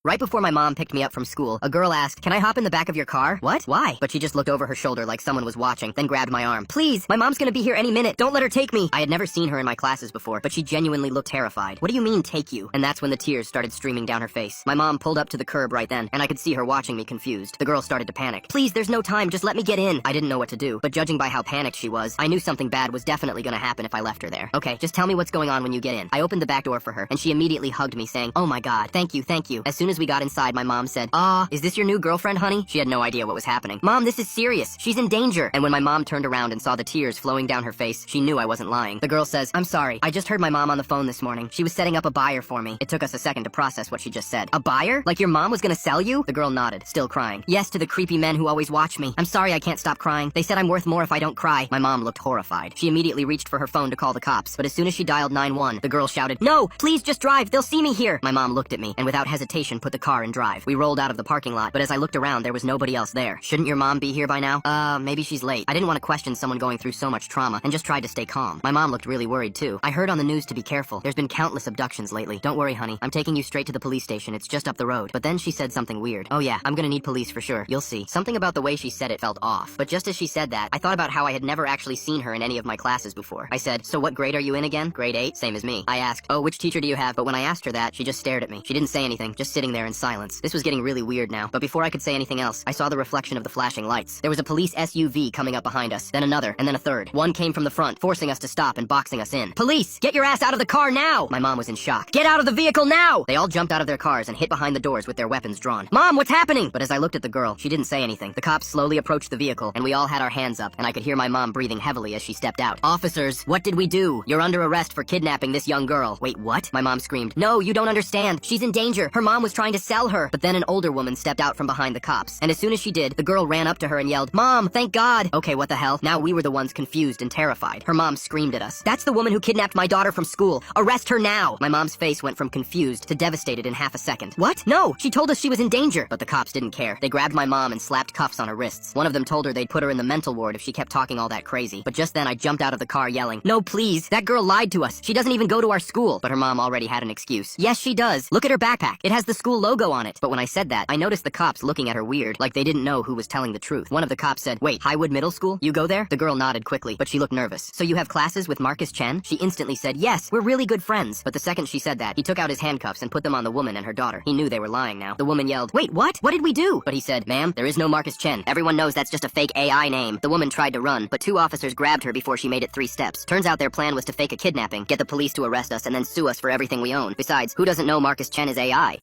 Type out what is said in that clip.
Right before my mom picked me up from school, a girl asked, "Can I hop in the back of your car?" What? Why? But she just looked over her shoulder like someone was watching, then grabbed my arm. "Please, my mom's gonna be here any minute. Don't let her take me." I had never seen her in my classes before, but she genuinely looked terrified. "What do you mean, take you?" And that's when the tears started streaming down her face. My mom pulled up to the curb right then, and I could see her watching me confused. The girl started to panic. "Please, there's no time. Just let me get in." I didn't know what to do, but judging by how panicked she was, I knew something bad was definitely gonna happen if I left her there. "Okay, just tell me what's going on when you get in." I opened the back door for her, and she immediately hugged me, saying, "Oh my God, thank you, thank you." As soon as we got inside, my mom said, "Is this your new girlfriend, honey?" She had no idea what was happening. "Mom, this is serious. She's in danger." And when my mom turned around and saw the tears flowing down her face, she knew I wasn't lying. The girl says, "I'm sorry. I just heard my mom on the phone this morning. She was setting up a buyer for me." It took us a second to process what she just said. "A buyer? Like your mom was gonna sell you?" The girl nodded, still crying. "Yes, to the creepy men who always watch me. I'm sorry I can't stop crying. They said I'm worth more if I don't cry." My mom looked horrified. She immediately reached for her phone to call the cops, but as soon as she dialed 911, the girl shouted, "No, please just drive. They'll see me here." My mom looked at me and without hesitation put the car in drive. We rolled out of the parking lot, but as I looked around, there was nobody else there. Shouldn't your mom be here by now? Maybe she's late. I didn't want to question someone going through so much trauma and just tried to stay calm. My mom looked really worried too. "I heard on the news to be careful. There's been countless abductions lately. Don't worry, honey. I'm taking you straight to the police station. It's just up the road." But then she said something weird. "Oh yeah, I'm gonna need police for sure. You'll see." Something about the way she said it felt off. But just as she said that, I thought about how I had never actually seen her in any of my classes before. I said, "So what grade are you in again?" "Grade 8, same as me." I asked, "Oh, which teacher do you have?" But when I asked her that, she just stared at me. She didn't say anything, just sitting there in silence. This was getting really weird now. But before I could say anything else, I saw the reflection of the flashing lights. There was a police SUV coming up behind us, then another, and then a third. One came from the front, forcing us to stop and boxing us in. "Police, get your ass out of the car now!" My mom was in shock. "Get out of the vehicle now!" They all jumped out of their cars and hid behind the doors with their weapons drawn. "Mom, what's happening?" But as I looked at the girl, she didn't say anything. The cops slowly approached the vehicle, and we all had our hands up, and I could hear my mom breathing heavily as she stepped out. "Officers, what did we do? You're under arrest for kidnapping this young girl." "Wait, what?" My mom screamed. "No, you don't understand. She's in danger. Her mom was trying to sell her." But then an older woman stepped out from behind the cops, and as soon as she did, the girl ran up to her and yelled, "Mom, thank God." Okay, what the hell? Now we were the ones confused and terrified. Her mom screamed at us, "That's the woman who kidnapped my daughter from school. Arrest her now." My mom's face went from confused to devastated in half a second. "What? No, she told us she was in danger." But the cops didn't care. They grabbed my mom and slapped cuffs on her wrists. One of them told her they'd put her in the mental ward if she kept talking all that crazy. But just then I jumped out of the car yelling, "No, please. That girl lied to us. She doesn't even go to our school." But her mom already had an excuse. "Yes, she does. Look at her backpack. It has the school logo on it." But when I said that, I noticed the cops looking at her weird, like they didn't know who was telling the truth. One of the cops said, "Wait, Highwood Middle School? You go there?" The girl nodded quickly, but she looked nervous. "So you have classes with Marcus Chen?" She instantly said, "Yes, we're really good friends." But the second she said that, he took out his handcuffs and put them on the woman and her daughter. He knew they were lying now. The woman yelled, "Wait, what? What did we do?" But he said, "Ma'am, there is no Marcus Chen. Everyone knows that's just a fake AI name." The woman tried to run, but two officers grabbed her before she made it 3 steps. Turns out their plan was to fake a kidnapping, get the police to arrest us, and then sue us for everything we own. Besides, who doesn't know Marcus Chen is AI?